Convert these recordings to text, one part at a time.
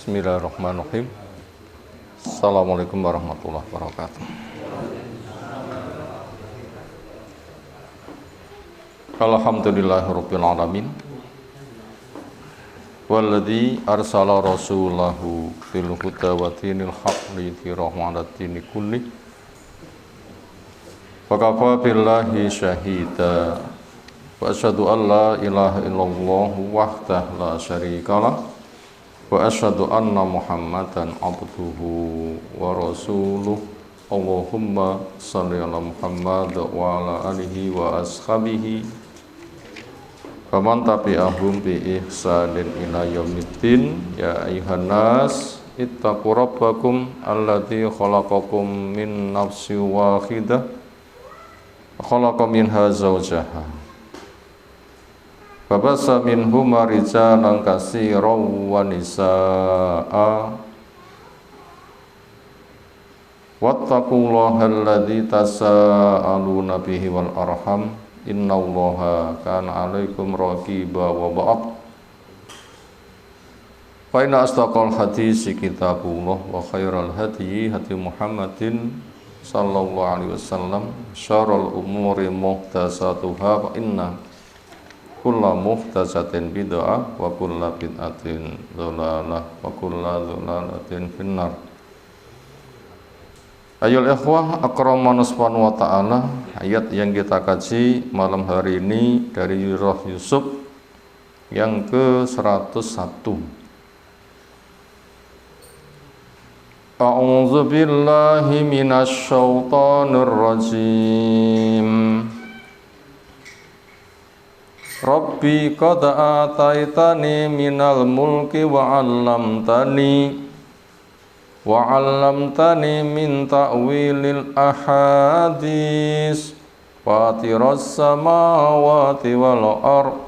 Bismillahirrahmanirrahim. Assalamualaikum warahmatullahi wabarakatuh. Alhamdulillahirabbil alamin. Walladzi arsala rasulahu bil huda wa dinil haqq liyudhhirahu 'alad dini kulli. Wa kafa billahi syahida. Wa asyhadu an la ilaha illallah wahdahu la syarikalah. Wa asyhadu anna Muhammadan abduhu wa rasuluh. Allahumma shalli ala Muhammad wa ala alihi wa ashabihi wa man tabi'ahum bi ihsanin ila yaumiddin. Ya ayyuhan nas ittaqu rabbakum alladzi khalaqakum min nafsin wahidah wa khalaqa minha zawjaha Fabasa minhuma rijalan katsiran wa nisaa'a wattaqullaha alladzi tasaaluna bihi wal arham innallaha kana 'alaikum raqiba wa ba'd. Fa inna asdaqal hadisi kitabullah wa khairal hadyi hadi Muhammadin sallallahu alaihi wasallam syarrul umuri muhdatsatuha wa inna kulla muhdatsatin bid'ah wa kulla bid'atin dhalalah wa kulla dhalalatin finnar. Ayol ikhwah akramanus subhanahu wa ta'ala, ayat yang kita kaji malam hari ini dari Surah Yusuf yang ke-101. A'udzu billahi minasy syaithanir rajim. Rabbi qad ataitani minal mulki wa 'allamtani min ta'wilil ahadits fatiras samawati wal ardh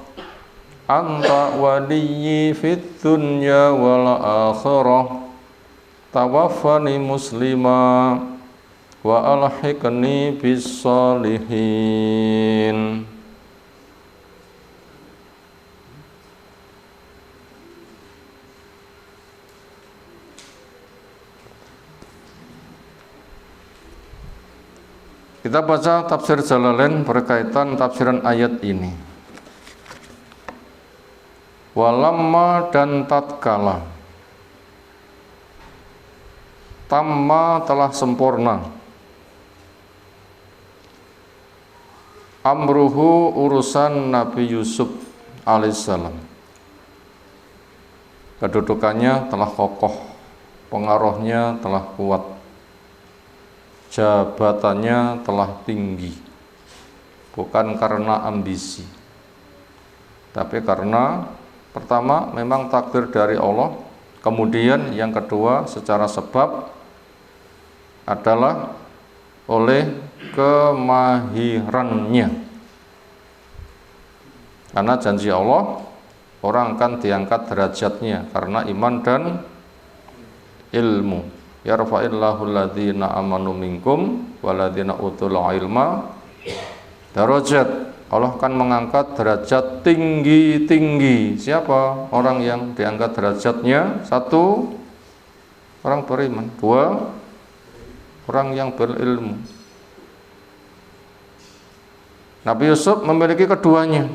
anta waliyyi fid dunya wal akhirah tawaffani muslima wa alhiqni bis sholihin. Kita baca tafsir Jalalain berkaitan tafsiran ayat ini. Walamma dan tatkala, tamma telah sempurna, amruhu urusan Nabi Yusuf alaihissalam. Kedudukannya telah kokoh, pengaruhnya telah kuat, jabatannya telah tinggi, bukan karena ambisi, tapi karena pertama memang takdir dari Allah, kemudian yang kedua secara sebab adalah oleh kemahirannya. Karena janji Allah, orang akan diangkat derajatnya karena iman dan ilmu. Yarfa'illahu alladhina amanu minkum waladhina utul ilma darajat. Allah akan mengangkat derajat tinggi-tinggi. Siapa orang yang diangkat derajatnya? Satu, orang beriman. Dua, orang yang berilmu. Nabi Yusuf memiliki keduanya.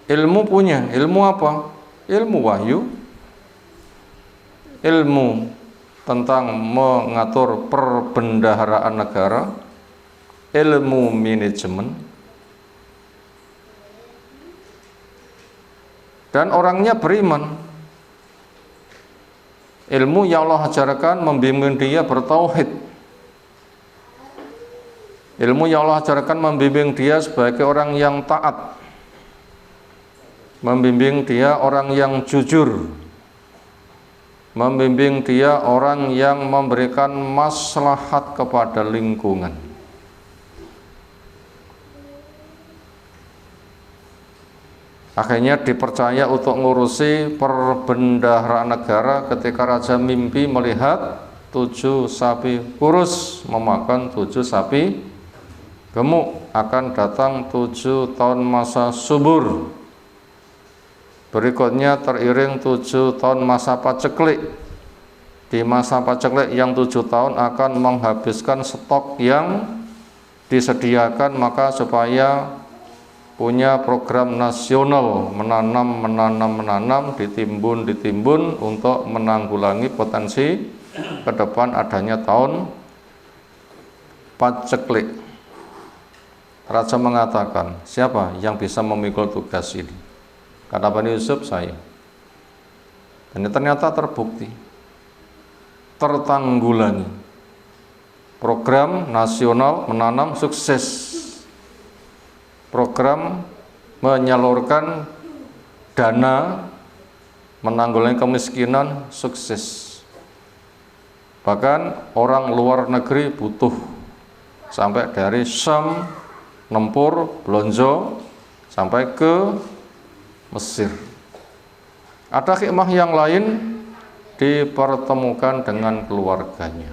Ilmu punya. Ilmu apa? Ilmu wahyu, ilmu tentang mengatur perbendaharaan negara, ilmu manajemen, dan orangnya beriman. Ilmu yang Allah ajarkan membimbing dia bertauhid. Ilmu yang Allah ajarkan membimbing dia sebagai orang yang taat, membimbing dia orang yang jujur, membimbing dia orang yang memberikan maslahat kepada lingkungan. Akhirnya dipercaya untuk ngurusi perbendaharaan negara ketika raja mimpi melihat 7 sapi kurus memakan 7 sapi gemuk, akan datang 7 tahun masa subur. Berikutnya teriring 7 tahun masa paceklik. Di masa paceklik yang 7 tahun akan menghabiskan stok yang disediakan, maka supaya punya program nasional menanam, ditimbun untuk menanggulangi potensi ke depan adanya tahun paceklik. Raja mengatakan, siapa yang bisa memikul tugas ini? Kata Bani Yusuf, saya. Dan ternyata terbukti, tertanggulangi. Program nasional menanam sukses. Program menyalurkan dana menanggulangi kemiskinan sukses. Bahkan orang luar negeri butuh, sampai dari Syam, nempur, blonjo, sampai ke Mesir. Ada hikmah yang lain, dipertemukan dengan keluarganya.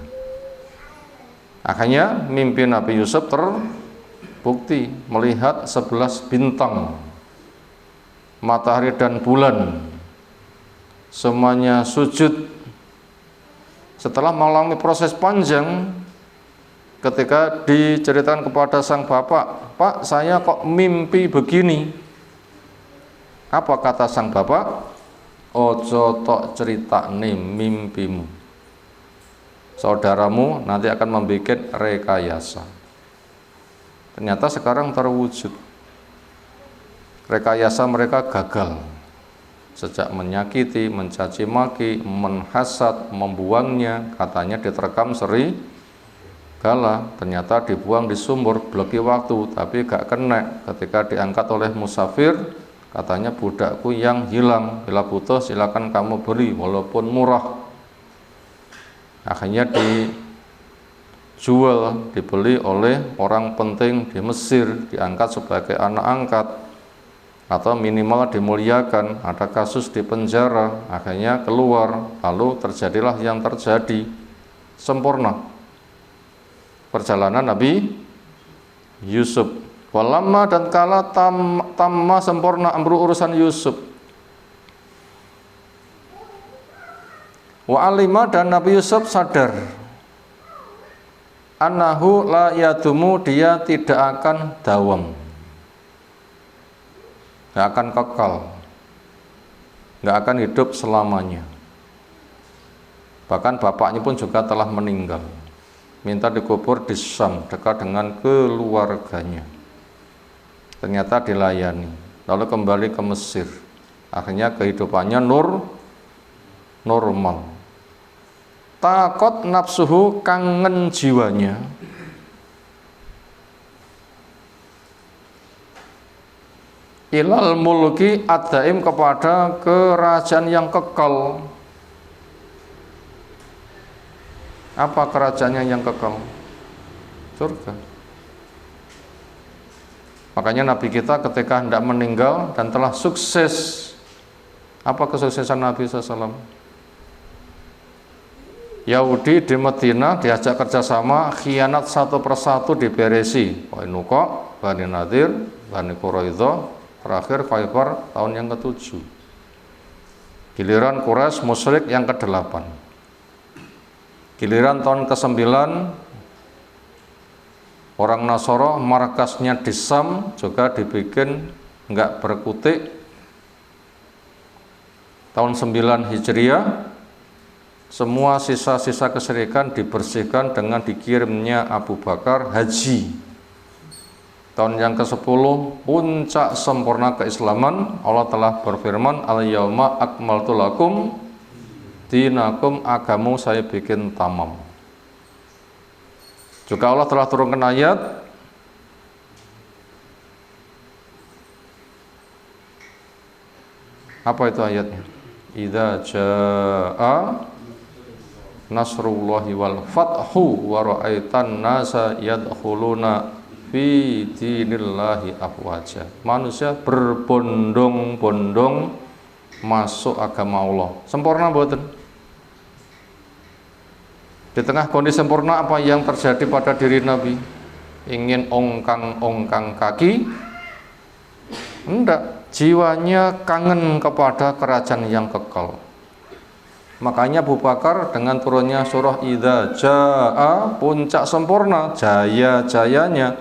Akhirnya mimpi Nabi Yusuf terbukti, melihat 11 bintang, matahari dan bulan semuanya sujud. Setelah mengalami proses panjang, ketika diceritakan kepada sang bapak, Pak, saya kok mimpi begini. Apa kata sang bapak? Ojo tok ceritane mimpimu, saudaramu nanti akan membuat rekayasa. Ternyata sekarang terwujud. Rekayasa mereka gagal. Sejak menyakiti, mencaci maki, menghasad, membuangnya, katanya diterkam serigala, ternyata dibuang di sumur belegi waktu, tapi gak kena. Ketika diangkat oleh musafir, katanya budakku yang hilang, bila butuh silakan kamu beli walaupun murah. Akhirnya dijual, dibeli oleh orang penting di Mesir, diangkat sebagai anak angkat atau minimal dimuliakan. Ada kasus di penjara, akhirnya keluar, lalu terjadilah yang terjadi. Sempurna perjalanan Nabi Yusuf. Walamma, dan kala tamma sempurna amru urusan Yusuf. Wa alima, dan Nabi Yusuf sadar, annahu la yadumu, dia tidak akan dawam, gak akan kekal, gak akan hidup selamanya. Bahkan bapaknya pun juga telah meninggal, minta dikubur di Syam dekat dengan keluarganya. Ternyata dilayani, lalu kembali ke Mesir. Akhirnya kehidupannya normal. Takot nafsuhu, kangen jiwanya. Ilal mulki adaim, kepada kerajaan yang kekal. Apa kerajaannya yang kekal? Surga. Makanya Nabi kita ketika hendak meninggal dan telah sukses, apa kesuksesan Nabi SAW? Yahudi di Madinah diajak kerjasama, khianat satu persatu diberesi. Qainuqa, Bani Nadir, Bani Quraidah, terakhir Khaybar tahun yang ke-7. Giliran Quraisy musyrik yang ke-8. Giliran tahun ke-9 orang Nasoro, markasnya di Sam, juga dibikin enggak berkutik. Tahun 9 Hijriah, semua sisa-sisa kesyirikan dibersihkan dengan dikirimnya Abu Bakar haji. Tahun yang ke-10, puncak sempurna keislaman, Allah telah berfirman, al-yauma akmaltu lakum dinakum, agamu saya bikin tamam. Juga Allah telah turunkan ayat, apa itu ayatnya? Idza jaa nasrullahi wal fathu wa ra'aitan nasa yadkhuluna fi dinillahi afwaja. Manusia berbondong-bondong masuk agama Allah. Sempurna mboten? Di tengah kondisi sempurna, apa yang terjadi pada diri Nabi? Ingin ongkang-ongkang kaki? Enggak. jiwanya kangen kepada kerajaan yang kekal. Makanya Abu Bakar dengan turunnya surah Idza Jaa, puncak sempurna, jaya-jayanya,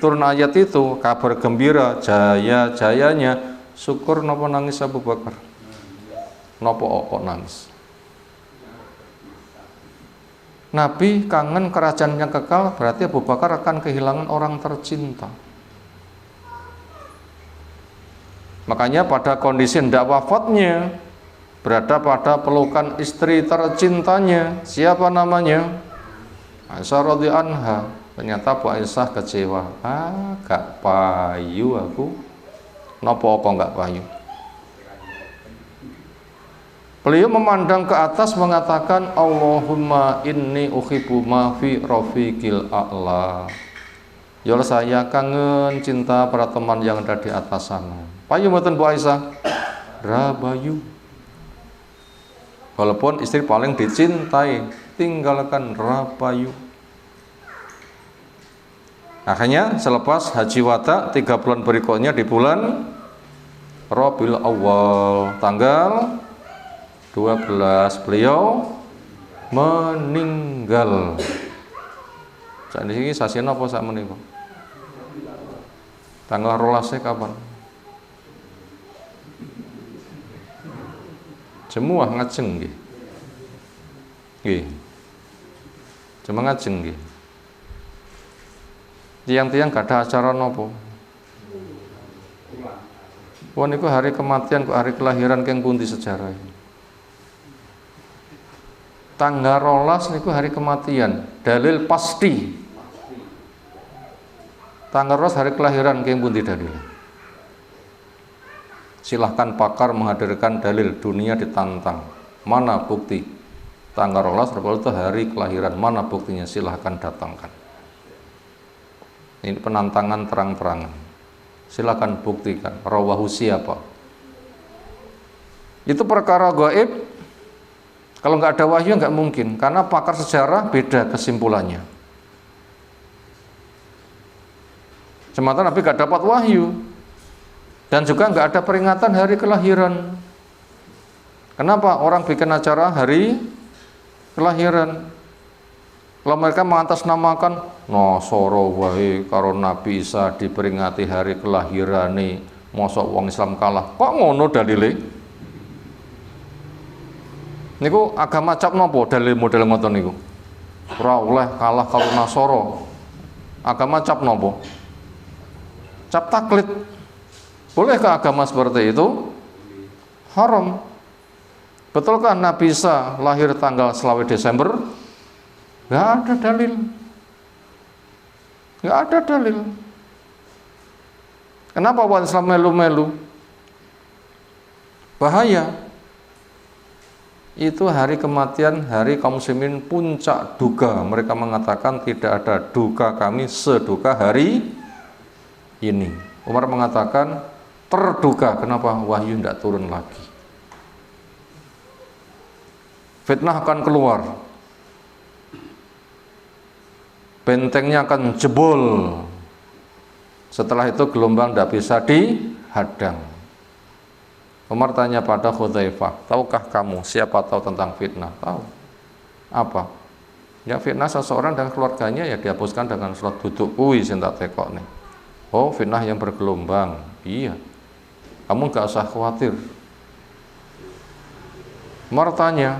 turun ayat itu, kabar gembira, jaya-jayanya, syukur nopo nangis Abu Bakar? Nopo kok nangis? Nabi kangen kerajaan yang kekal, berarti Abu Bakar akan kehilangan orang tercinta. Makanya pada kondisi hendak wafatnya, berada pada pelukan istri tercintanya. Siapa namanya? Aisyah radhiyallahu anha. Ternyata Bu Aisyah kecewa. Gak payu aku. Nopo kok gak payu? Beliau memandang ke atas mengatakan, Allahumma inni uhibbu ma fi rafiqil a'la. Ya Allah, saya kangen cinta para teman yang ada di atas sana. Payu mboten Bu Aisyah? Rabayu. Walaupun istri paling dicintai, tinggalkan rapayu. Akhirnya selepas haji wada 3 bulan berikutnya di bulan Rabiul Awal tanggal 12 beliau meninggal. Saat ini sasian apa saat meninggal? Tanggal 12 kapan? Semua ngajeng nggih. Nggih. Cuma ngajeng nggih. Tiang-tiang gak ada acara nopo. Wah niku hari kematian kok hari kelahiran keng pundi sejarah. Tanggal 12 niku hari kematian, dalil pasti. Tanggal 12 hari kelahiran keng pundi dalil. Silahkan pakar menghadirkan dalil, dunia ditantang. Mana bukti? Tanggal 12 itu hari kelahiran, mana buktinya? Silahkan datangkan. Ini penantangan terang-terangan. Silahkan buktikan. Rawahu siapa? Itu perkara gaib. Kalau nggak ada wahyu nggak mungkin, karena pakar sejarah beda kesimpulannya. Semata Nabi nggak dapat wahyu. Dan juga nggak ada peringatan hari kelahiran. Kenapa orang bikin acara hari kelahiran? Kalau mereka mengatasnamakan Nasoro wae karo Nabi Isa diperingati hari kelahiran nih, mosok wong Islam kalah. Kok ngono dalile? Niku agama cap nopo dalil model ngoten niku? Ora oleh kalah karo Nasoro. Agama cap nopo? Cap taklid. Bolehkah agama seperti itu? Haram. Betulkah Nabi Isa lahir tanggal selawe Desember? Gak ada dalil. Gak ada dalil. Kenapa umat Islam melu-melu? Bahaya. Itu hari kematian, hari kaum muslimin puncak duka. Mereka mengatakan tidak ada duka kami seduka hari ini. Umar mengatakan terduga, kenapa wahyu tidak turun lagi? Fitnah akan keluar, bentengnya akan jebol. Setelah itu gelombang tidak bisa dihadang. Umar tanya pada Hudzaifah, tahukah kamu siapa tahu tentang fitnah? Tahu. Apa? Ya fitnah seseorang dan keluarganya ya dihapuskan dengan surat duduk kuwi sing tak tekokne. Oh, fitnah yang bergelombang. Iya. Kamu gak usah khawatir. Umar tanya,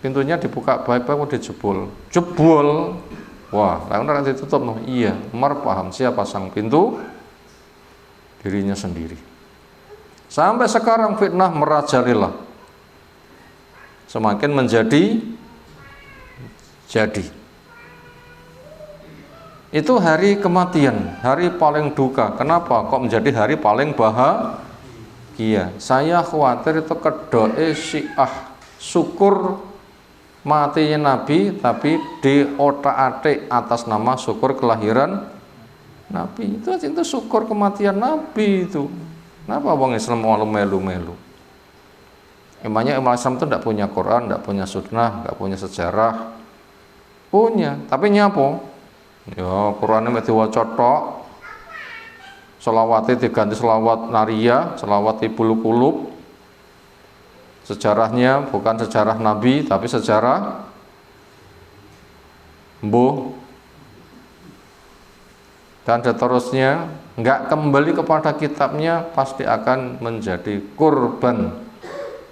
pintunya dibuka baik-baik mau dijebol. Jebol. Wah, lalu nanti ditutup. No. Iya, Umar paham siapa sang pintu? Dirinya sendiri. Sampai sekarang fitnah merajalela. Semakin menjadi jadi. Itu hari kematian, hari paling duka. Kenapa? Kok menjadi hari paling bahagia? Saya khawatir itu kedoe Syiah syukur matinya Nabi, tapi di otak-atik atas nama syukur kelahiran Nabi. Itu syukur kematian Nabi itu. Kenapa orang Islam mau melu-melu? Emangnya umat Islam itu tidak punya Quran, tidak punya sunnah, tidak punya sejarah? Punya, tapi nyapo? Ya Qurannya mesti diwaca tok. selawatnya diganti selawat Nariyah, selawat Ibul Qulub. Sejarahnya bukan sejarah Nabi, tapi sejarah mbuh. Dan seterusnya, nggak kembali kepada kitabnya, pasti akan menjadi kurban.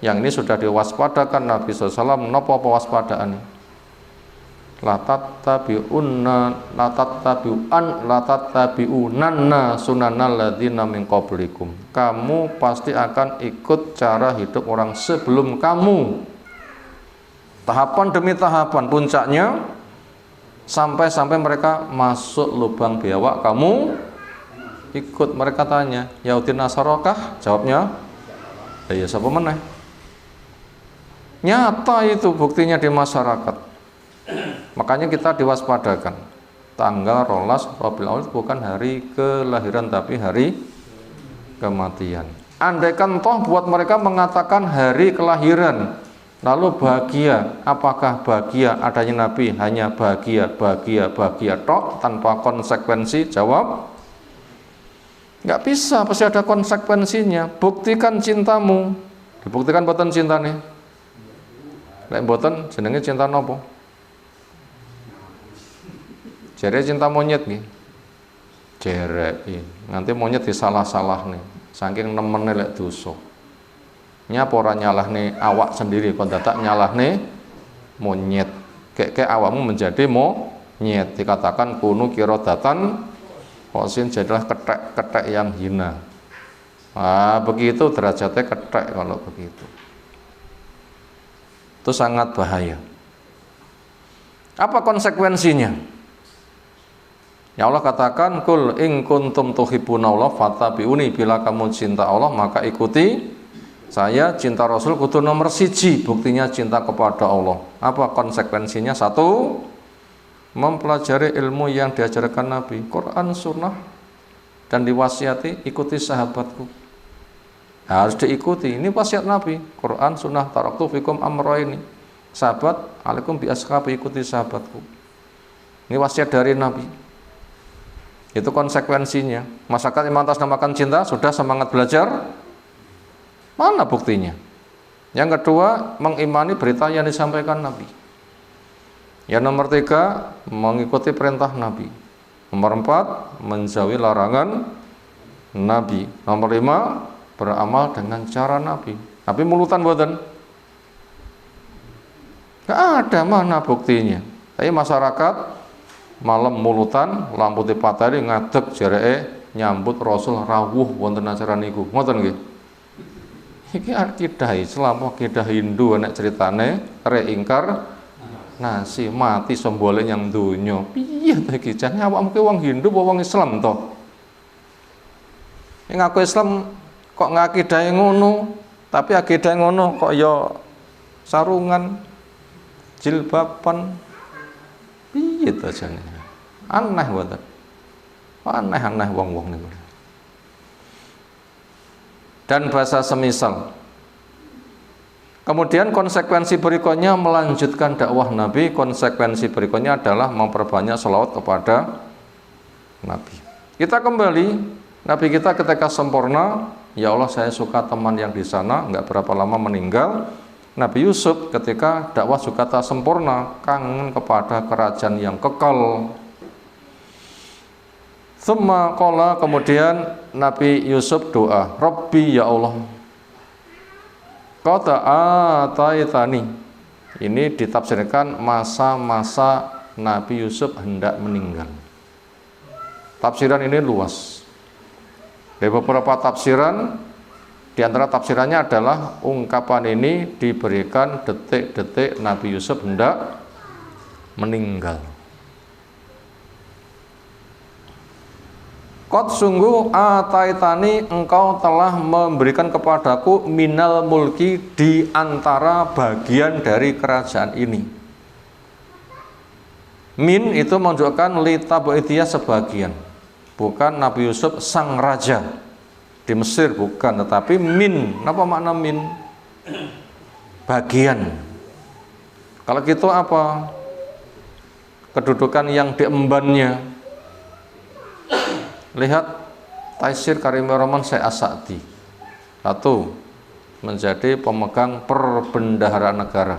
Yang ini sudah diwaspadakan Nabi SAW. Napa waspadaan? Latattabi'unanna sunanal ladzina min qablikum. Kamu pasti akan ikut cara hidup orang sebelum kamu. Tahapan demi tahapan, puncaknya sampai mereka masuk lubang biawak, kamu ikut. Mereka tanya, Yahudi Nasarokah? Jawabnya, ya siapa meneh? Nyata itu buktinya di masyarakat. Makanya kita diwaspadakan. Tanggal 12 Rabiul Awal bukan hari kelahiran, tapi hari kematian. Andaikan toh buat mereka mengatakan hari kelahiran, lalu bahagia, apakah bahagia adanya Nabi hanya bahagia tok tanpa konsekuensi? Jawab, nggak bisa, pasti ada konsekuensinya. Buktikan cintamu. Dibuktikan boten cintane. Lek boten jenenge cinta nopo? Jere cinta monyet nih. Jere nanti monyet disalah-salah nih. Saking nemene lek dosa. Nyapa ora nyalahne awak sendiri, kon dadak nyalahne monyet. Kayak awakmu menjadi monyet, dikatakan kunu kirodatan khosin, jadilah ketek yang hina. Begitu derajatnya ketek kalau begitu. Itu sangat bahaya. Apa konsekuensinya? Ya Allah katakan, kul in kuntum tuhibbunallaha fattabi'uni, bila kamu cinta Allah maka ikuti saya. Cinta Rasul kudu nomor 1, buktinya cinta kepada Allah. Apa konsekuensinya? 1, mempelajari ilmu yang diajarkan Nabi, Quran, Sunnah, dan diwasiati ikuti sahabatku. Harus diikuti, ini wasiat Nabi, Quran, Sunnah, taraktu fikum amroini. Sahabat, alaikum bi ashabi, ikuti sahabatku. Ini wasiat dari Nabi. Itu konsekuensinya. Masyarakat yang mengatasnamakan cinta sudah semangat belajar, mana buktinya? Yang kedua, mengimani berita yang disampaikan Nabi. Yang nomor 3, mengikuti perintah Nabi. Nomor 4, menjauhi larangan Nabi. Nomor 5, beramal dengan cara Nabi. Nabi mulutan boten? Gak ada, mana buktinya? Tapi masyarakat malam mulutan, lampu dipatari ngadeg jareke nyambut Rasul rawuh wonten acara niku. Ngoten nggih. Iki akidah Islam, akidah Hindu, nek ceritane reingkar nasi mati sembole yang donya. Piye ta iki? Jane awakmu ki wong Hindu apa wong Islam to? Ning ngaku Islam kok ngakidahe ngono, tapi akidahe ngono kok ya sarungan, jilbaban. Piye ta jane? Aneh banget. Aneh wong-wong niku. Dan bahasa semisal. Kemudian konsekuensi berikutnya melanjutkan dakwah Nabi. Konsekuensi berikutnya adalah memperbanyak sholawat kepada Nabi. Kita kembali, Nabi kita ketika sempurna, ya Allah saya suka teman yang di sana, nggak berapa lama meninggal. Nabi Yusuf ketika dakwah juga tak sempurna, kangen kepada kerajaan yang kekal. Tsumma qala, kemudian Nabi Yusuf doa, Rabbi ya Allah, qad ataitani. Ini ditafsirkan masa-masa Nabi Yusuf hendak meninggal. Tafsiran ini luas. Dari beberapa tafsiran, di antara tafsirannya adalah ungkapan ini diberikan detik-detik Nabi Yusuf hendak meninggal. Qad sungguh ataitani, engkau telah memberikan kepadaku minal mulki, di antara bagian dari kerajaan ini. Min itu menunjukkan litabu'idiyah sebagian, bukan Nabi Yusuf sang raja di Mesir, bukan, tetapi min. Apa makna min? Bagian. Kalau gitu apa? Kedudukan yang diembannya. Lihat Taisir Karimur Rahman Syekh As-Sa'di. Satu, menjadi pemegang perbendaharaan negara.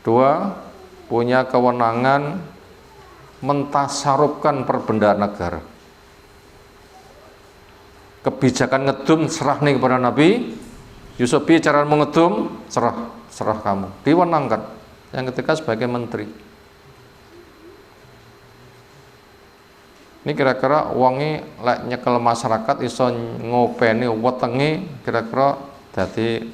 Dua, punya kewenangan mentasarufkan perbendaharaan negara. Kebijakan ngedum serah nih kepada Nabi Yusuf, cara mengedum serah kamu, diwenangkan. Yang ketiga sebagai menteri. Ini kira-kira wongi lek nyekel masyarakat iso ngopeni wetenge, kira-kira dadi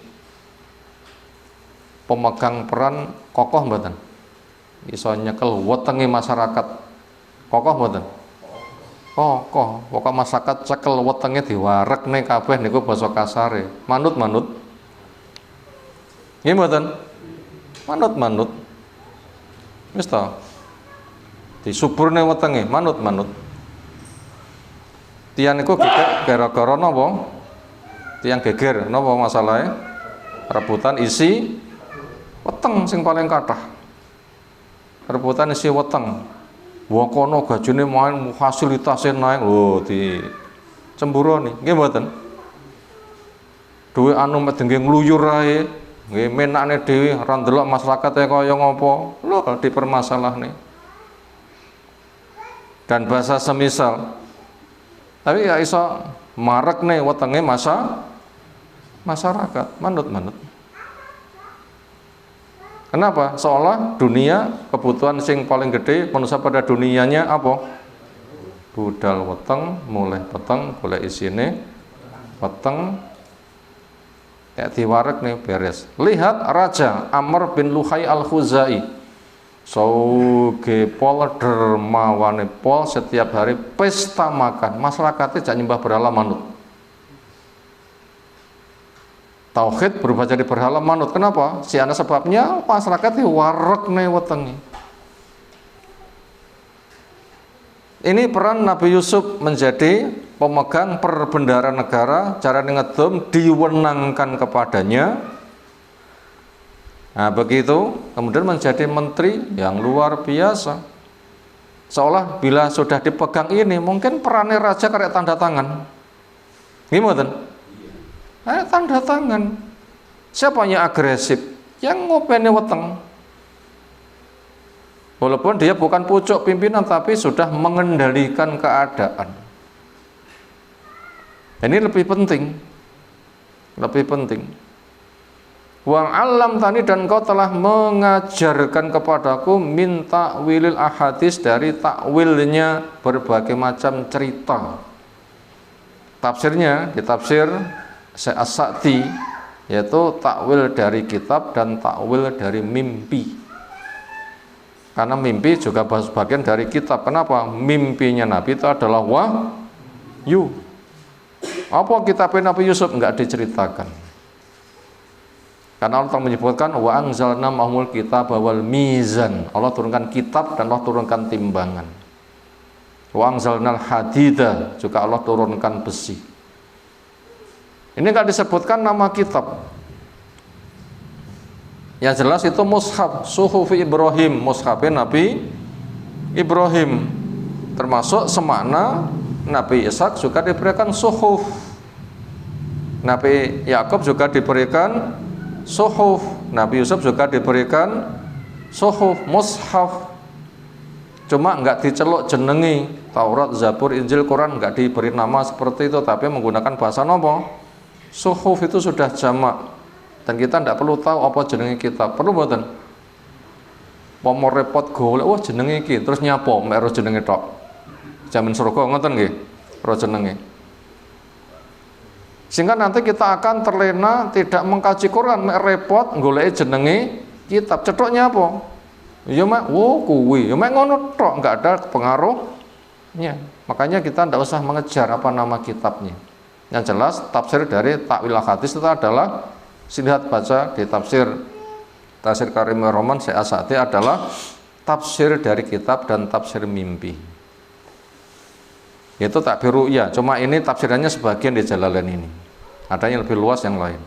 pemegang peran kokoh mboten? Iso nyekel wetenge masyarakat kokoh mboten? Kokoh. Pokok masyarakat cekel wetenge diwarekne kabeh niku basa kasare. Manut. Nggih mboten? Manut. Wis ta? Disuburne wetenge manut. Tiang niku gara-gara napa? Tiang geger napa masalahe? Rebutan isi weteng sing paling kathah. Rebutan isi weteng. Wong kono gajine main fasilitasé naik lho di cemburoni. Nggih mboten? Duwe anu medenge ngluyur ae, nggih menakne dhewe ora ndelok masyarakate kaya ngopo. Lho dipermasalahne. Dan bahasa semisal tapi ya iso marek nih wetenge masyarakat manut. Kenapa? Seolah dunia kebutuhan sing paling gede manusia pada dunianya apa? Budal weteng, mulai peteng, boleh isine weteng, kayak diwarek nih beres. Lihat Raja Amr bin Luhai Al-Khuzai, Sauge pol dermawane pol, setiap hari pesta makan, masyarakatnya jangan nyembah berhala manut. Tauhid berubah jadi berhala manut. Kenapa? Siana sebabnya masyarakatnya warek nih wetengi. Ini peran Nabi Yusuf menjadi pemegang perbendaharaan negara, cara ngedom diwenangkan kepadanya. Nah begitu kemudian menjadi menteri yang luar biasa. Seolah bila sudah dipegang ini mungkin perannya raja kayak tanda tangan. Gimana? Tanda tangan. Siapanya agresif? Yang ngopeni weteng. Walaupun dia bukan pucuk pimpinan tapi sudah mengendalikan keadaan. Ini lebih penting. Wa alam tani, dan kau telah mengajarkan kepadaku minta wilil ahadis, dari takwilnya berbagai macam cerita. Tafsirnya di tafsir Syekh As-Sa'di, yaitu takwil dari kitab dan takwil dari mimpi. Karena mimpi juga bagian dari kitab. Kenapa? Mimpinya Nabi itu adalah wahyu. Apa kitabnya Nabi Yusuf? Enggak diceritakan. Karena Allah menyebutkan wa anzalna ma'humul kitab wal mizan. Allah turunkan kitab dan Allah turunkan timbangan. Wa anzalnal hadida, juga Allah turunkan besi. Ini enggak disebutkan nama kitab. Yang jelas itu mushaf, suhufi Ibrahim, mushafnya Nabi Ibrahim. Termasuk semakna Nabi Ishak juga diberikan suhuf. Nabi Yakub juga diberikan suhuf, Nabi Yusuf juga diberikan suhuf, mushaf. Cuma enggak diceluk jenengi Taurat, Zabur, Injil, Quran, enggak diberi nama seperti itu, tapi menggunakan bahasa nopo. Suhuf itu sudah jamak, dan kita enggak perlu tahu apa jenengi kitab. Perlu mboten? Mau repot golek, wah jenengi iki, terus nyapo mek ro jenenge tok. Jamin surga ngoten nggih, ro jenenge. Sehingga nanti kita akan terlena tidak mengkaji Quran, mek repot golek jenenge kitab. Cethuknya apa? Ya mek kuwi, ya mek ngono tok, enggak ada pengaruhnya. Makanya kita enggak usah mengejar apa nama kitabnya. Yang jelas tafsir dari takwil hadis itu adalah, lihat baca di tafsir Karimur Rahman Syekh As-Sa'di, adalah tafsir dari kitab dan tafsir mimpi. Itu takbir ru'ya, cuma ini tafsirannya sebagian di Jalalain ini. Ada yang lebih luas yang lain.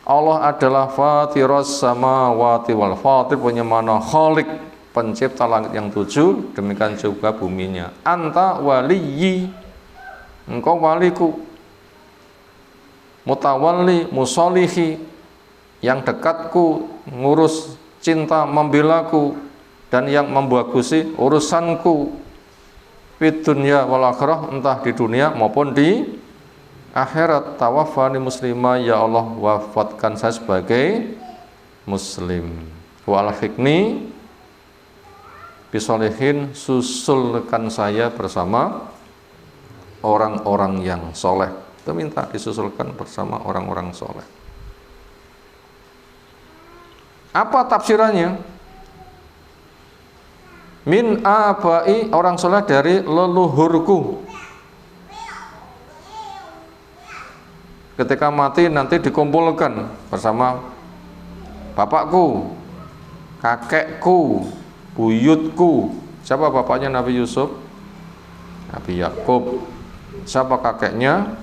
Allah adalah fatiros samawati wal, fatir punya mana khalik, pencipta langit yang 7, demikian juga buminya. Anta waliyyi, engkau waliku, mutawalli musolihi, yang dekatku, ngurus cinta membelaku, dan yang membagusi urusanku fid dunya wal akhirah, entah di dunia maupun di akhirat. Tawaffani muslimah, ya Allah wafatkan saya sebagai muslim. Wa alhiqni bisolihin, susulkan saya bersama orang-orang yang soleh. Itu minta disusulkan bersama orang-orang soleh. Apa tafsirannya? Min abai, orang soleh dari leluhurku. Ketika mati nanti dikumpulkan bersama bapakku, kakekku, buyutku. Siapa bapaknya Nabi Yusuf? Nabi Yakub. Siapa kakeknya?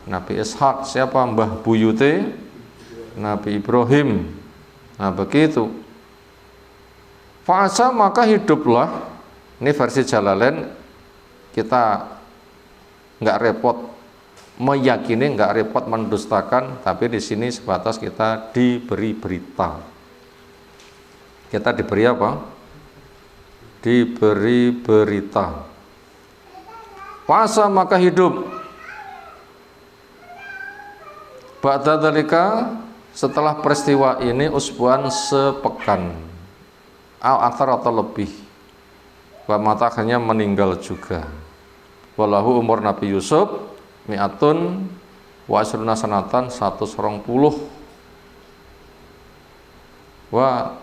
Nabi Ishak. Siapa mbah buyute? Nabi Ibrahim. Nah begitu. Fa'asa, maka hiduplah. Ini versi Jalalain, kita nggak repot meyakini, nggak repot mendustakan, tapi di sini sebatas kita diberi berita. Kita diberi apa? Diberi berita. Fa'asa, maka hidup. Ba'da dzalika, setelah peristiwa ini, usbuan sepekan. Al-athar atau lebih. Wa mata akhirnya meninggal juga. Walahu umur Nabi Yusuf mi'atun wa asruna sanatan 120. Wa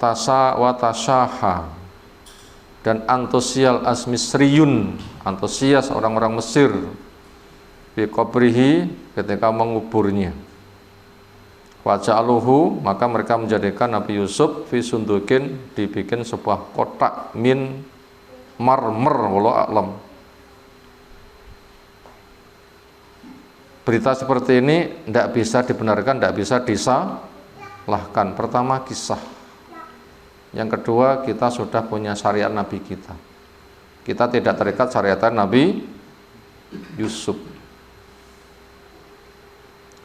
tasyaha, dan antusial asmisriyun, antusias orang-orang Mesir bi qabrihi, ketika menguburnya. Waja'aluhu, maka mereka menjadikan Nabi Yusuf fi sundukin, dibikin sebuah kotak min marmer, wallahu a'lam. Berita seperti ini tidak bisa dibenarkan, tidak bisa disalahkan. Pertama, kisah. Yang kedua, kita sudah punya syariat Nabi kita. Kita tidak terikat syariat Nabi Yusuf.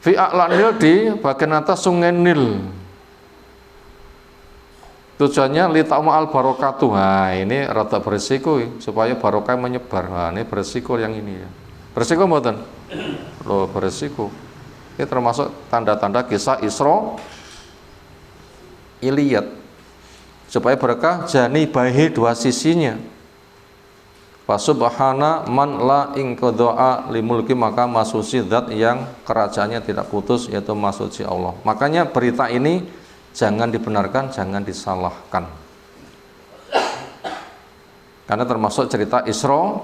Fi a'lanil, di bagian atas sungai Nil. Tujuannya lita'ma al barokatuh. Nah, ini rada berisiko supaya barokah menyebar. Nah, ini berisiko yang ini ya. Berisiko mboten? Loh, berisiko. Ini termasuk tanda-tanda kisah Isra Iliyat. Supaya berkah jani bahi dua sisinya. Fasubhana man la inqadha'a limulki, maka masuci zat yang kerajaannya tidak putus, yaitu masuci Allah. Makanya berita ini jangan dibenarkan, jangan disalahkan. Karena termasuk cerita Isra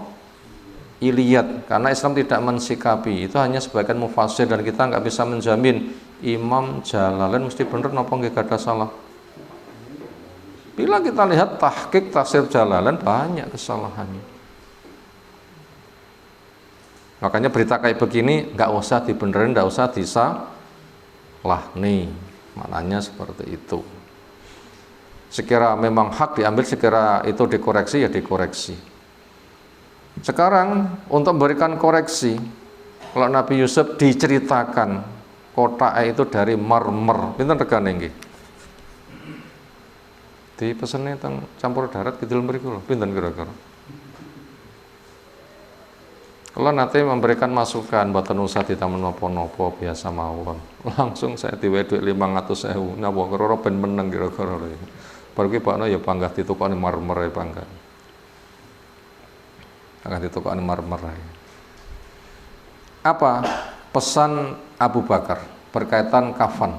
Iliyat. Karena Islam tidak mensikapi, itu hanya sebagian mufassir, dan kita nggak bisa menjamin Imam Jalalain mesti benar napa nggih ada salah. Bila kita lihat tahqiq tafsir Jalalain banyak kesalahannya. Makanya berita kayak begini nggak usah dibenerin, nggak usah disalahkan. Maknanya seperti itu. Sekira memang hak diambil, sekira itu dikoreksi ya dikoreksi. Sekarang untuk memberikan koreksi, kalau Nabi Yusuf diceritakan kotak itu dari marmer, pinten regane nggih? Di pesene teng campur darat kidul mriku lho, pinten kira-kira? Kalau nanti memberikan masukan, mboten usah ditamen napa-napa, biasa mawon. Langsung saya diwehi dhuwit 500.000. Napa kira ben meneng kira-kira. Bar ki bakno ya panggah ditukoni marmer ya panggah. Akan ditukoni marmer. Apa pesan Abu Bakar berkaitan kafan?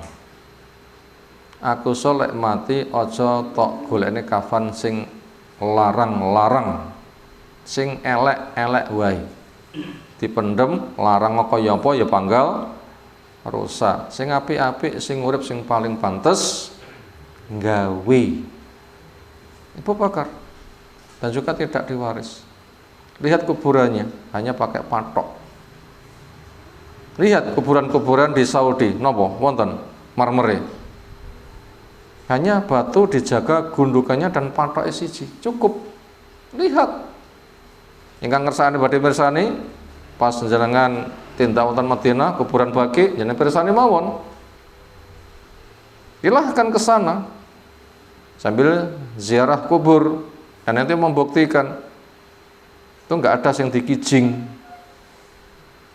Aku solek mati aja tok golekne kafan sing larang-larang, sing elek-elek wae. Dipendem, larang kaya apa ya panggal rusak. Sing apik-apik, sing urip, sing paling pantes gawe. Abu Bakar. Dan juga tidak diwaris. Lihat kuburannya, hanya pakai patok. Lihat kuburan-kuburan di Saudi, napa wonten marmere. Hanya batu dijaga gundukannya dan patok siji, cukup. Lihat. Ingkang ngersani badhe mirsani pas jenengan tindak wonten Madinah kuburan Baqi jenengan pirsani mawon. Silahkan ke sana sambil ziarah kubur dan nanti membuktikan itu enggak ada yang dikijing.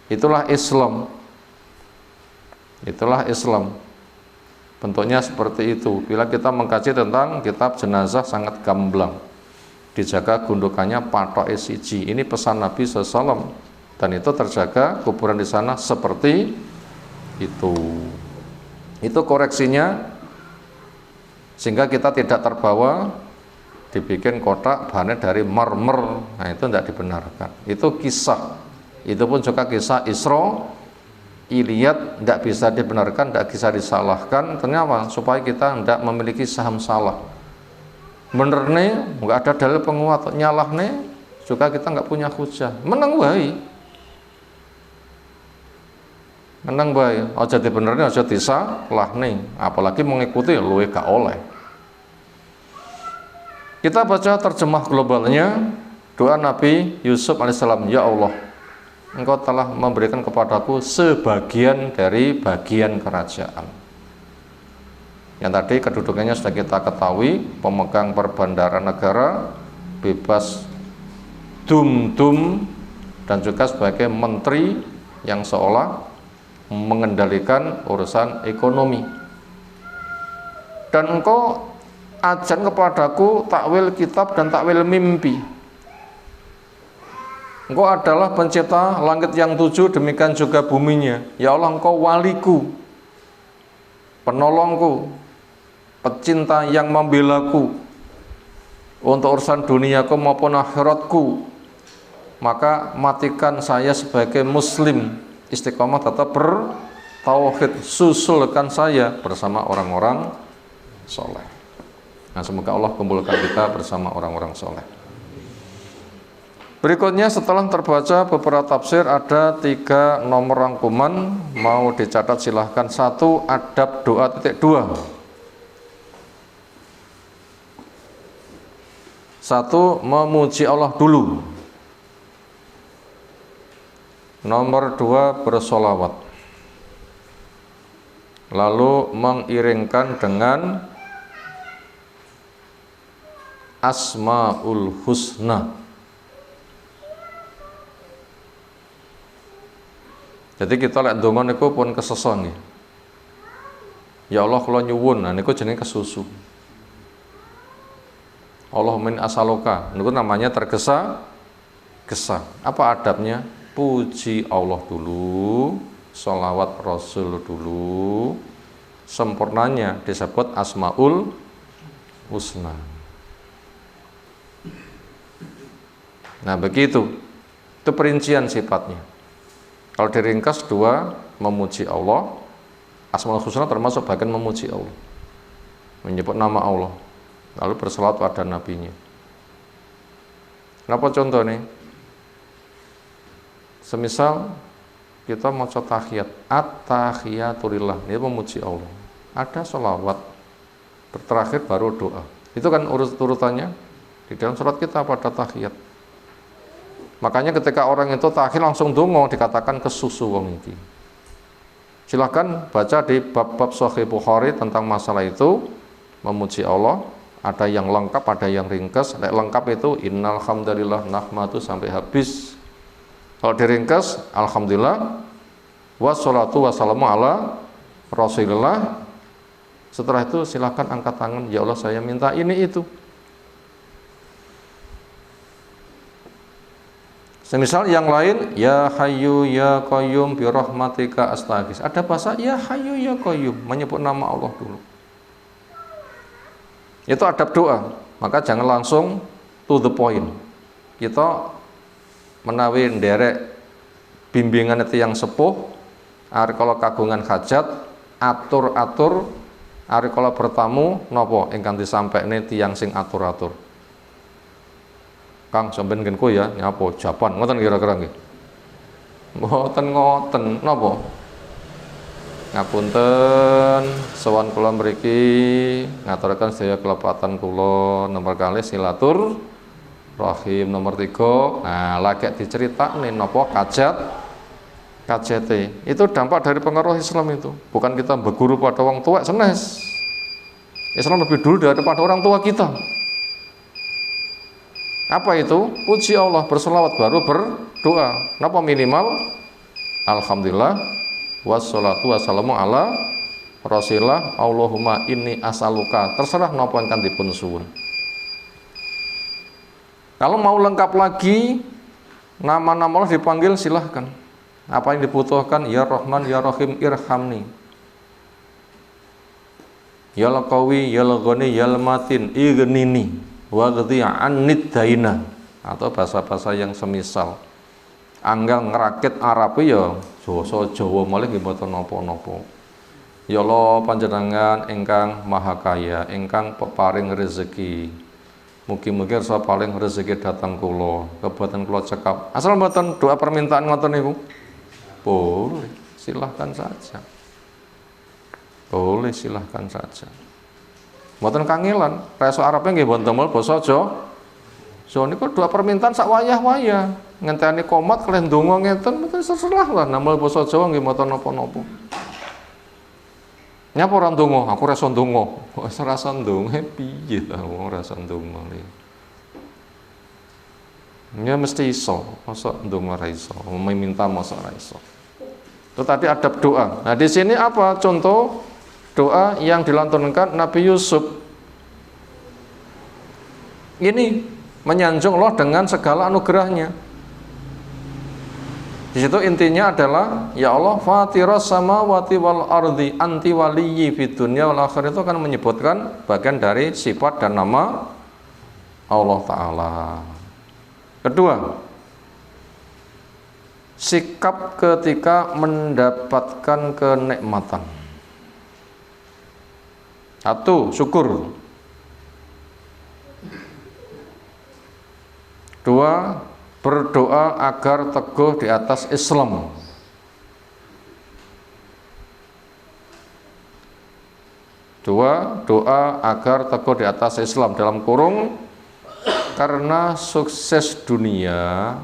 Itulah Islam. Itulah Islam. Bentuknya seperti itu. Bila kita mengkaji tentang kitab jenazah sangat gamblang. Dijaga gundukannya patok siji. Ini pesan Nabi SAW. Dan itu terjaga kuburan di sana seperti itu. Itu koreksinya sehingga kita tidak terbawa dibikin kotak bahannya dari marmer. Nah itu tidak dibenarkan. Itu kisah. Itu pun juga kisah Israiliyat, tidak bisa dibenarkan, tidak bisa disalahkan. Ternyata supaya kita tidak memiliki saham salah. Bener nih, nggak ada dalil penguat. Nyalah nih, juga kita nggak punya hujah. Menang baik. Menang baik. Aja dibenernya, aja disalah nih. Apalagi mengikuti luwe gak oleh. Kita baca terjemah globalnya. Doa Nabi Yusuf alaihissalam, ya Allah, Engkau telah memberikan kepadaku sebagian dari bagian kerajaan. Yang tadi kedudukannya sudah kita ketahui, pemegang perbandaran negara, bebas dum-dum, dan juga sebagai menteri yang seolah mengendalikan urusan ekonomi. Dan engkau ajan kepadaku takwil kitab dan takwil mimpi. Engkau adalah pencipta langit yang 7, demikian juga buminya. Ya Allah, engkau waliku, penolongku, pecinta yang membelaku untuk urusan duniaku maupun akhiratku. Maka matikan saya sebagai muslim, istiqomah tetap bertauhid, susulkan saya bersama orang-orang soleh. Nah, semoga Allah kumpulkan kita bersama orang-orang soleh. Berikutnya setelah terbaca beberapa tafsir, ada 3 nomor rangkuman, mau dicatat silahkan. 1. Adab doa titik 2. 1. Memuji Allah dulu. Nomor 2. Bersolawat. Lalu mengiringkan dengan Asmaul Husna. Jadi kita lihat donga niku pun keseson nggih. Ya Allah kula nyuwun, nah niku jenenge kesusu. Allahumma inni as'aluka, niku namanya tergesa-gesa. Apa adabnya? Puji Allah dulu, sholawat Rasul dulu. Sempurnanya disebut Asmaul Husna. Nah begitu, itu perincian sifatnya. Kalau diringkas 2, memuji Allah. Asmaul Husna termasuk bagian memuji Allah, menyebut nama Allah, lalu berselawat pada nabinya. Kenapa contoh nih? Semisal kita mau tahiyat, at-tahiyatulillah, ini memuji Allah. Ada sholawat, terakhir baru doa. Itu kan urutannya di dalam surat kita pada tahiyat. Makanya ketika orang itu tahiyat langsung dongo, dikatakan kesusu wong iki. Silahkan baca di bab-bab Sahih Bukhari tentang masalah itu, memuji Allah. Ada yang lengkap, ada yang ringkas. Lengkap itu innal hamdalillah nahmadu sampai habis. Kalau diringkas, alhamdulillah wassalatu wassalamu ala Rasulillah. Setelah itu silahkan angkat tangan, ya Allah saya minta ini itu. Semisal yang lain, ya hayyu ya qayyum bi rahmatika astaghis. Ada bahasa ya hayyu ya qayyum, menyebut nama Allah dulu. Itu adab doa. Maka jangan langsung to the point. Kita menawi nderek bimbingan itu yang sepuh, ari kalau kagungan hajat, atur-atur, ari kalau bertamu napa ingkang disampaikne tiyang sing atur-atur. Kang sampeyan nggenku ya, nyapa jaban ngoten kira-kira nggih. Ngoten napa? Ngapunten sowan kula mriki ngaturaken sedaya kelepatan kula nomor kalih silatur rahim nomor 3. Nah, lagi diceritakne napa KJT. Itu dampak dari pengaruh Islam itu. Bukan kita berguru pada wong tua senes. Islam lebih dulu daripada orang tua kita. Apa itu? Puji Allah, berselawat baru berdoa. Napa minimal? Alhamdulillah wassalatu wassalamu ala Rasulillah. Allahumma inni as'aluka. Terserah napa ingkang dipun suwun. Kalau mau lengkap lagi, nama-nama Allah dipanggil, silahkan. Apa yang dibutuhkan? Ya Rahman, Ya Rahim, irhamni. Ya Qawi, Ya Ghani, Ya Matin, ighnini waghdi annid daina. Atau bahasa-bahasa yang semisal. Anggal ngerakit Arab ya basa Jawa malih nggih mboten napa-napa. Ya Allah panjenengan ingkang maha kaya, ingkang peparing rezeki. Mugi-mugi rasa paling rezeki datang kula, kebuatan kula cekap. Asal mboten doa permintaan ngoten niku. Boleh, silahkan saja. Boleh, silahkan saja. Mboten kangelan, reso Arabe nggih mboten temel basa Jawa. So niku doa permintaan sak wayah-wayah. Ngenteni komat kalian donga ngeten mboten terserah lah, namel basa Jawa nggih mboten napa-napa. Nyapa ora ndonga, aku rasa ndonga. Kok rasa ndonga piye ta wong rasa ndonga iki. Ya mesti iso, masa ndonga ora iso, meminta masa ora iso. Itu tadi adab doa. Nah, di sini apa contoh doa yang dilantunkan Nabi Yusuf? Ini menyanjung Allah dengan segala anugerahnya. Di situ intinya adalah ya Allah fatiras samawati wal ardi anti waliyyi fid dunya wal akhirah, itu akan menyebutkan bagian dari sifat dan nama Allah Ta'ala. Kedua, sikap ketika mendapatkan kenikmatan. Satu, syukur. Dua, berdoa agar teguh di atas Islam. Dua, doa agar teguh di atas Islam, dalam kurung karena sukses dunia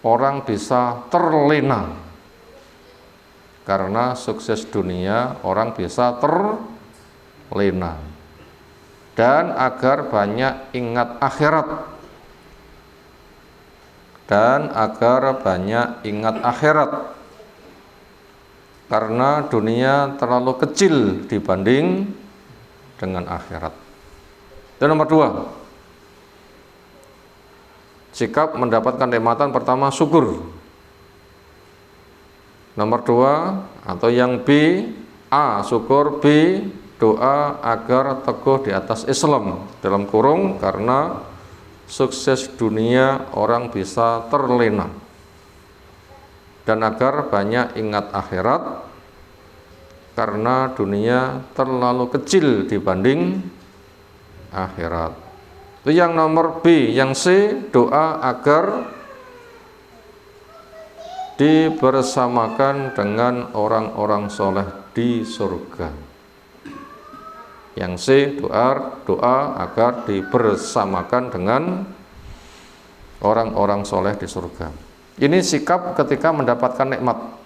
orang bisa terlena. Karena sukses dunia orang bisa terlena. Dan agar banyak ingat akhirat. Dan agar banyak ingat akhirat. Karena dunia terlalu kecil dibanding dengan akhirat. Dan nomor dua, sikap mendapatkan nikmatan pertama syukur. Nomor dua, atau yang B, A syukur, B doa agar teguh di atas Islam, dalam kurung karena sukses dunia orang bisa terlena, dan agar banyak ingat akhirat karena dunia terlalu kecil dibanding akhirat. Itu yang nomor B. Yang C, doa agar dibersamakan dengan orang-orang soleh di surga. Yang C, doa agar dibersamakan dengan orang-orang soleh di surga. Ini sikap ketika mendapatkan nikmat.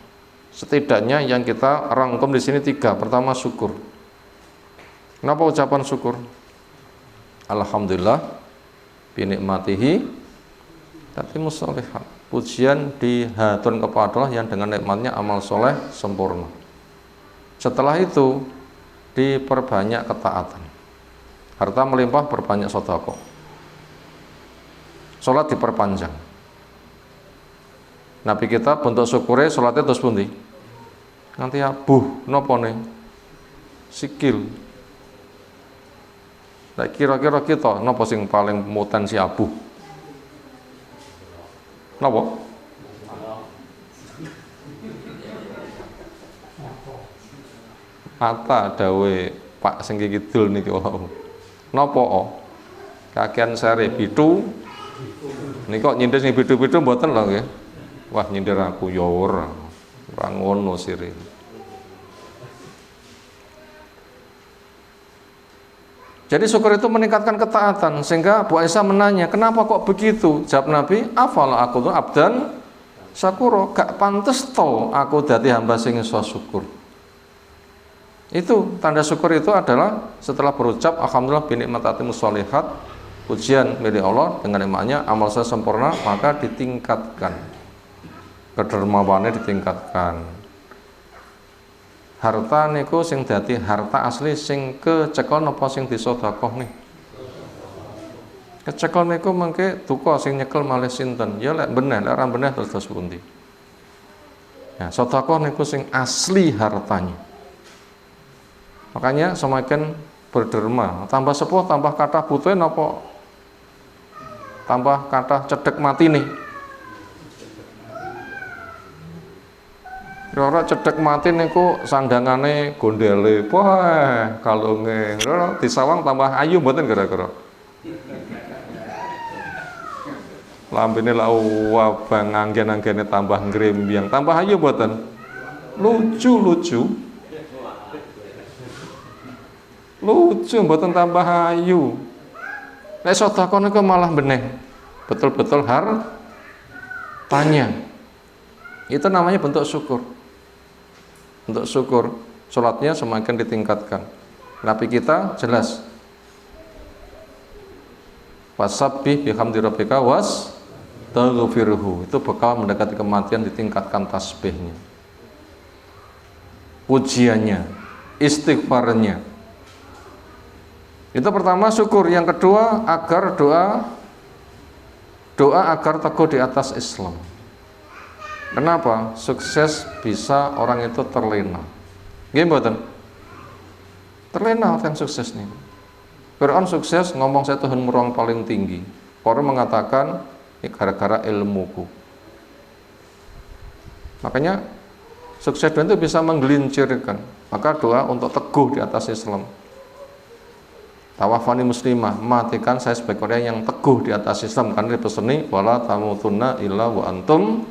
Setidaknya yang kita rangkum di sini 3. Pertama, syukur. Kenapa ucapan syukur? Alhamdulillah binikmatihi tatimus sholihat. Pujian dihaturkan kepada Allah yang dengan nikmatnya amal soleh sempurna. Setelah itu diperbanyak ketaatan, harta melimpah, perbanyak sedekah, sholat diperpanjang. Nabi kita bentuk syukure sholatnya terus pundi nanti abuh nopo nih sikil. Nah, kira-kira kita nopo sing paling potensi abuh nopo? Mata dawe Pak sing kidul niki wau. Napa? Kakean sare bitu. Niki kok nyindir sing bitu-bitu mboten lho nggih. Wah nyindir aku ya ora. Ora ngono sire. Jadi syukur itu meningkatkan ketaatan, sehingga Bu Aisyah menanya, kenapa kok begitu? Jawab Nabi, afala aku tuh abdan syakuro, gak pantes to aku dadi hamba sing iso syukur. Itu tanda syukur itu adalah setelah berucap alhamdulillah bi nikmatimus sholihat, pujian milik Allah dengan nikmatnya amal saya sempurna, maka ditingkatkan. Kedermawaannya ditingkatkan. Harta niku sing dadi harta asli sing kecekel napa sing disedekah nih. Kecekel niku mengke duka sing nyekel malih sinten? Ya lek beneh, lek ora beneh terus pundi. Ya, sedekah niku sing asli hartanya. Makanya semakin berderma, tambah sepuh tambah kathah butuhe napa tambah kathah cedhek mati nih. Ora cedhek mati niku sandangane gondele, wah kalunge, ora disawang tambah ayu mboten kira-kira. Lambene la wabang anggen-anggene tambah ngrimbyang, tambah ayu mboten? Lucu mboten tambah ayu. Nek sedekah niku malah beneh. Betul-betul hartanya. Itu namanya bentuk syukur. Untuk syukur, sholatnya semakin ditingkatkan. Nabi kita jelas, wasabbih bihamdi rabbika wastaghfirhu. Itu bekal mendekati kematian, ditingkatkan tasbihnya, pujiannya, istighfarnya. Itu pertama syukur. Yang kedua agar doa agar teguh di atas Islam. Kenapa? Sukses bisa orang itu terlena. Nggih mboten? Terlena orang sukses nih. Fir'aun sukses ngomong saya Tuhan ruang paling tinggi. Orang mengatakan ini gara-gara ilmuku. Makanya sukses itu bisa menggelincirkan. Maka doa untuk teguh di atas Islam. Tawafani muslimah, matikan saya sebagai orang yang teguh di atas Islam. Karena dipeseni wala tamutunna illa wa antum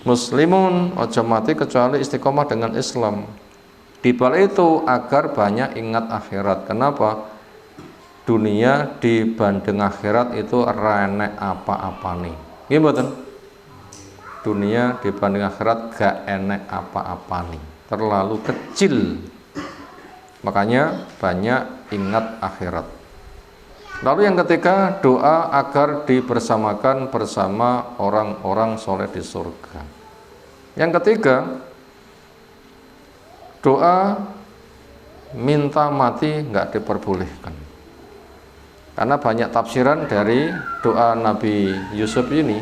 muslimun, ojo mati kecuali istiqomah dengan Islam. Di balik itu agar banyak ingat akhirat. Kenapa? Dunia dibanding akhirat itu renek apa-apa nih. Gimana? Dunia dibanding akhirat gak enek apa-apa nih. Terlalu kecil. Makanya banyak ingat akhirat. Lalu yang ketiga, doa agar dibersamakan bersama orang-orang soleh di surga. Yang ketiga, doa minta mati nggak diperbolehkan. Karena banyak tafsiran dari doa Nabi Yusuf ini,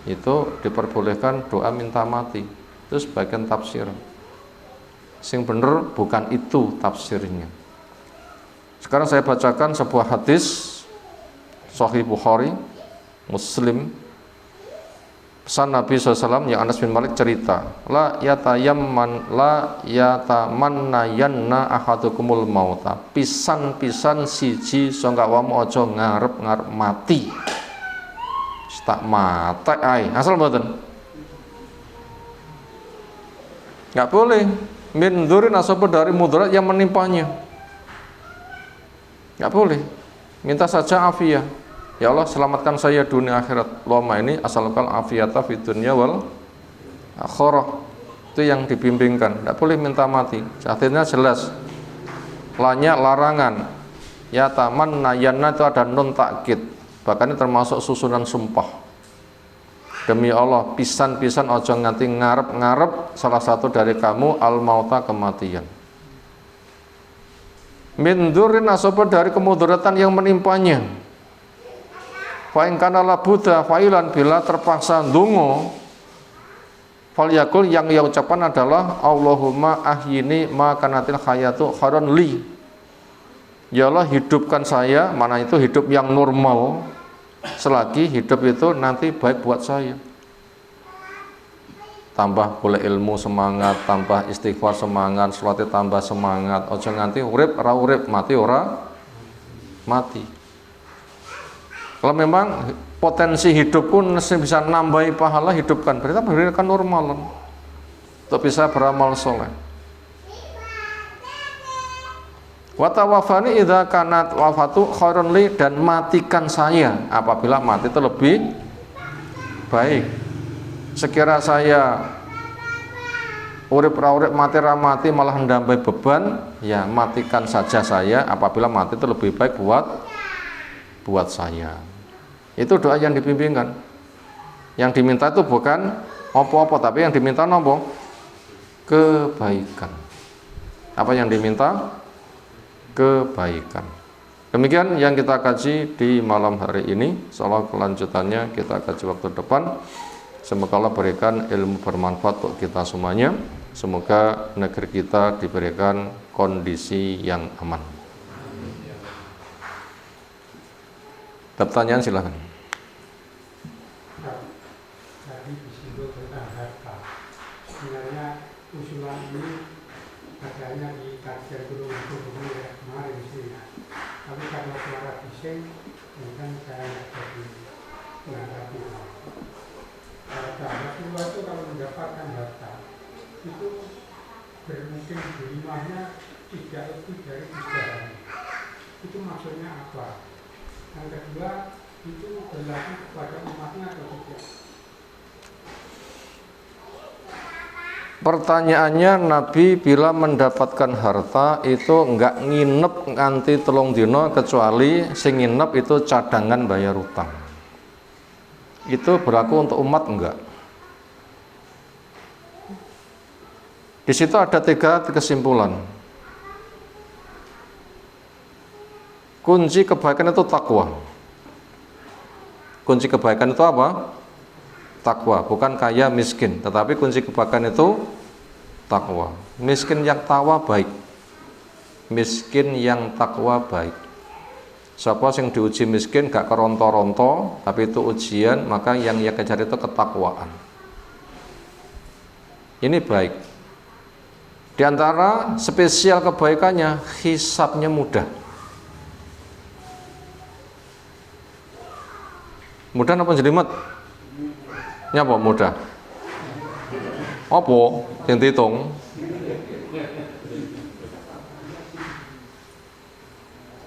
itu diperbolehkan doa minta mati. Itu sebagian tafsir. Sing bener bukan itu tafsirnya. Sekarang saya bacakan sebuah hadis Sahih Bukhari, Muslim. Pesan Nabi SAW yang Anas bin Malik cerita, la yatamannayanna ahadukumul mauta. Pisan-pisan siji sangka wamu aja ngarep-ngarep mati. Tak mate ai, asal mboten. Enggak boleh mindurin asapa dari mudarat yang menimpanya. Enggak boleh. Minta saja afiyah. Ya Allah selamatkan saya dunia akhirat. Loma ini asalkan afiyata fid dunya wal akhirah. Itu yang dibimbingkan. Tidak boleh minta mati. Artinya jelas. Lanya larangan. Ya taman nayana itu ada nun takkid. Bahkan ini termasuk susunan sumpah. Demi Allah pisan-pisan ojo nganti ngarep-ngarep salah satu dari kamu al mauta kematian. Mindurin asoba dari kemudaratan yang menimpanya. Fa'in kana la buddha fa'ilan bila terpaksa ndonga falyakul yang ia ucapan adalah Allahumma ahyini ma kanatil hayatu khairan li. Ya Allah hidupkan saya, mana itu hidup yang normal, selagi hidup itu nanti baik buat saya. Tambah boleh ilmu semangat, tambah istighfar semangat, salatnya tambah semangat. Ojo nganti urip ora urip, mati ora mati. Kalau memang potensi hidup pun bisa nambahi pahala, hidupkan. Berarti berikan normal. untuk bisa beramal soleh. Wa tawaffani idza kanat wafatu khairun li, dan matikan saya apabila mati itu lebih baik. Sekira saya urip ra urip, mati ra mati, malah ndambai beban, ya matikan saja saya apabila mati itu lebih baik buat saya. Itu doa yang dibimbingkan. Yang diminta itu bukan apa-apa, tapi yang diminta apa? Kebaikan. Apa yang diminta? Kebaikan. Demikian yang kita kaji di malam hari ini. Insyaallah kelanjutannya kita kaji waktu depan. Semoga Allah berikan ilmu bermanfaat untuk kita semuanya. Semoga negeri kita diberikan kondisi yang aman. Pertanyaan silakan. Tadi disinggung tentang harta. Sebenarnya usulan ini adanya di kajian Gunung Gunung ya kemarin di sini. Tapi karena suara bising, mungkin saya tidak jadi menanggapi. Harta Rasulullah itu kalau mendapatkan harta itu bermungkin berimahnya tidak lebih dari 3 hari. Itu maksudnya apa? Yang kedua, itu berlaku kepada umatnya atau tidak? Pertanyaannya, Nabi bila mendapatkan harta itu enggak nginep nganti 3 dina, kecuali sing nginep itu cadangan bayar utang. Itu berlaku untuk umat enggak? Di situ ada 3 kesimpulan. Kunci kebaikan itu takwa. Kunci kebaikan itu apa? Takwa, bukan kaya miskin, tetapi kunci kebaikan itu takwa. Miskin yang takwa baik. Miskin yang takwa baik. Siapa yang diuji miskin gak keronto-ronto, tapi itu ujian, maka yang ia kejar itu ketakwaan. Ini baik. Di antara spesial kebaikannya, hisabnya mudah. Mudah apa jelimet? Nyapa mudah? Apa yang dihitung?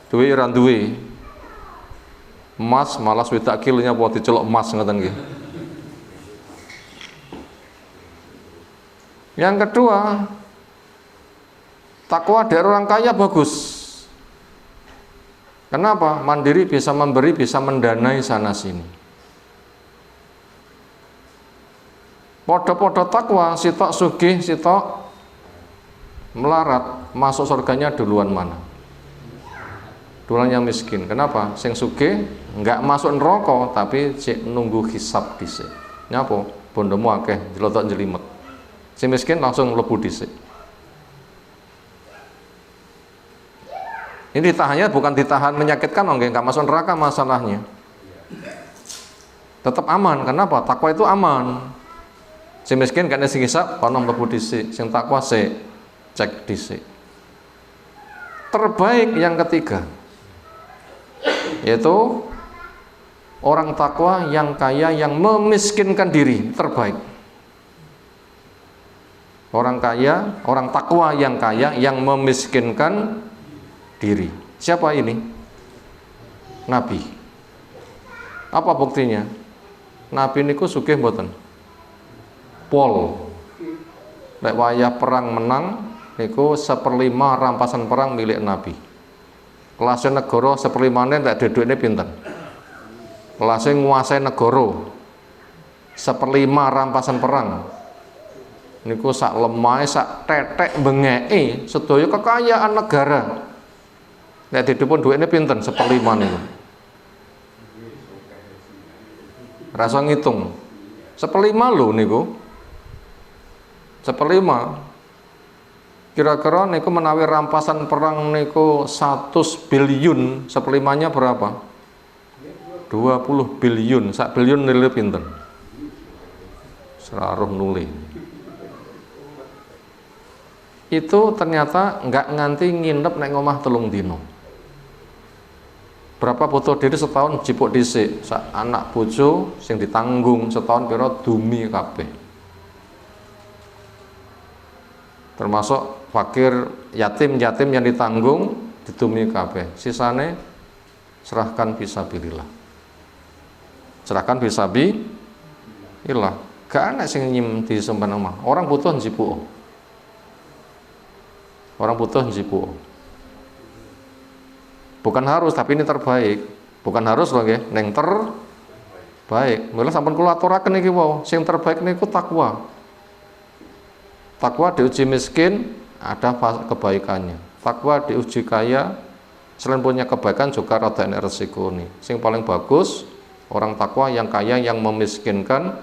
Duwe ora duwe. Emas malah swidak kilo nyapa dicelok emas ngoten nggih. Yang kedua, takwa dari orang kaya bagus. Kenapa? Mandiri, bisa memberi, bisa mendanai sana sini. Podo-podo takwa, sitok sugih, sitok melarat, masuk surganya duluan mana? Duluan yang miskin. Kenapa? Sing sugih enggak masuk neraka, tapi cek nunggu hisab dhisik. Nyapa? Bondomu akeh, jelotok jelimet. Sing miskin langsung mlebu dhisik. Ini ditahannya bukan ditahan menyakitkan, enggak masuk neraka masalahnya. Tetap aman. Kenapa? Takwa itu aman. Sing miskin kan sing hisab ana mlebu dhisik, sing takwa sik cek dhisik. Terbaik yang ketiga, yaitu orang takwa yang kaya yang memiskinkan diri, terbaik. Orang kaya, orang takwa yang kaya yang memiskinkan diri. Siapa ini? Nabi. Apa buktinya? Nabi niku sugih mboten? Pol. Lek wayah perang menang niku 1/5 rampasan perang milik Nabi. Kelasnya negara 1/5-ne ndak duduke pinten? Kelasnya nguasai negara 1/5 rampasan perang. Niku sak lemah, sak tetek bengeke sedaya kekayaan negara. Nek didipun duwene pinten 1/5 niku? Rasa ngitung. 1/5 lho niku. 1/5. Kira-kira niku menawi rampasan perang niku 100 billion, 1/5-nya berapa? 20 billion. Sak billion nilai pinten? Seraruh nuli. Itu ternyata enggak nganti nginep nek ngomah 3 dino. Berapa butuh diri setahun jipuk dhisik, sak anak bojo sing ditanggung setahun pira dumi kabeh. Termasuk fakir, yatim-yatim yang ditanggung ditumi kabeh. Sisane serahkan fisabilillah. Serahkan fisabilillah. Gak ana sing nyim di sempen omah. Orang butuh njipu. Orang butuh njipu. Bukan harus, tapi ini terbaik. Bukan harus loh nggih, ning terbaik. Mula sampun kula aturaken iki wau, sing terbaik niku takwa. Takwa diuji miskin ada kebaikannya. Takwa diuji kaya, selain punya kebaikan juga rada enek resikone. Sing paling bagus orang takwa yang kaya yang memiskinkan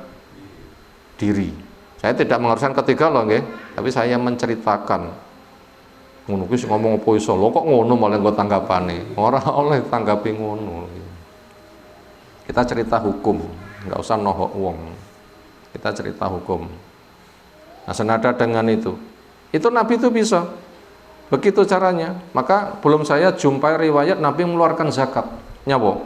diri. Saya tidak mengharuskan ketiga loh nggih, tapi saya menceritakan. Ngono kuwi ngomong apa iso lho kok ngono malah engko tanggapane. Ora oleh tanggapi ngono. Kita cerita hukum, enggak usah nohok wong. Kita cerita hukum. Nah, senada dengan itu Nabi itu bisa. Begitu caranya. Maka belum saya jumpai riwayat Nabi mengeluarkan zakat. Nyapa?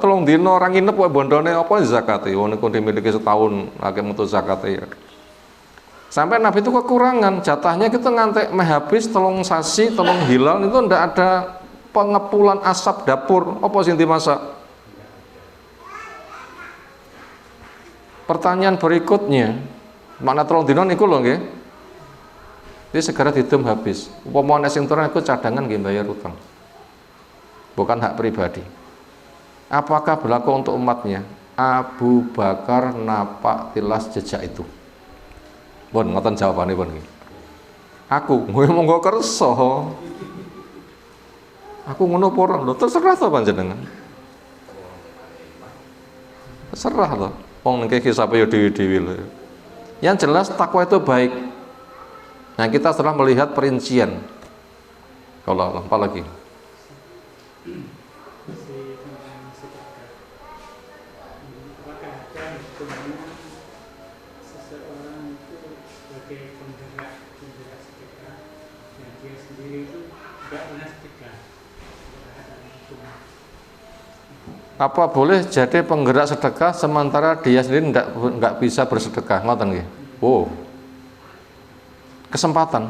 Tolong dino orang nginep wae bondone apa zakate? Wong niku dimiliki setahun akeh metu zakate ya. Sampai Nabi itu kekurangan, jatahnya kita ngantek habis telung sasi, telung hilal itu ndak ada pengepulan asap dapur. Apa sing dimasak? Pertanyaan berikutnya, makna telung dino niku lho nggih. Jadi segera didem habis. Upama ana sing turun iku cadangan nggih bayar utang. Bukan hak pribadi. Apakah berlaku untuk umatnya? Abu Bakar napak tilas jejak itu. Bon, ngoten jawabane pun nggih. Aku monggo kersa. Aku ngono apa ora lho, terserah to panjenengan. Terserah lho. Wong ning kisah ya dewi-dewi lho. Yang jelas takwa itu baik. Nah, kita setelah melihat perincian. Kalau apa lagi? Apa boleh jadi penggerak sedekah sementara dia sendiri enggak bisa bersedekah? Ngoten nggih. Oh. Kesempatan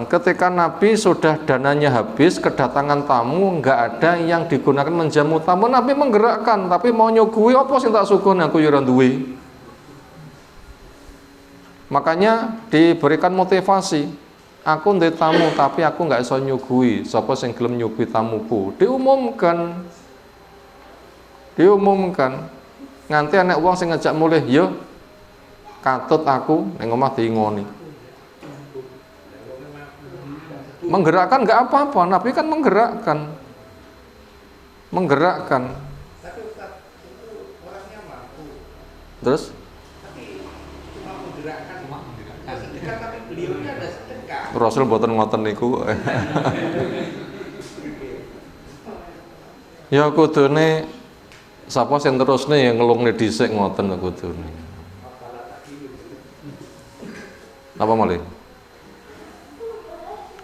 ketika Nabi sudah dananya habis, kedatangan tamu, enggak ada yang digunakan menjamu tamu, Nabi menggerakkan, tapi mau nyuguhi apa sing tak sukun aku yo ora duwe. Makanya diberikan motivasi. Aku ndek tamu tapi aku nggak iso nyuguhi. Sapa sing gelem nyuguhi tamuku? Diumumkan. Nganti anak wong sing ngejak mulih, yo katut aku ning omah diingoni. Menggerakkan nggak apa-apa, Nabi kan menggerakkan. Tapi Ustaz, itu orangnya mampu. Terus? Tapi cuma menggerakkan. Sedekah tapi beliaunya ada sedekah. Rasul mboten ngoten niku. Ya kudune sapa sing terusne ya ngelungne dhisik ngoten kudune. Apa malih?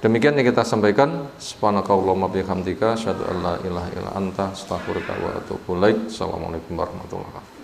Demikian yang kita sampaikan. Subhanakallahumma bihamdika asyhadu an la ilaha illa anta astaghfiruka wa atubu ilaik. Assalamualaikum warahmatullahi wabarakatuh.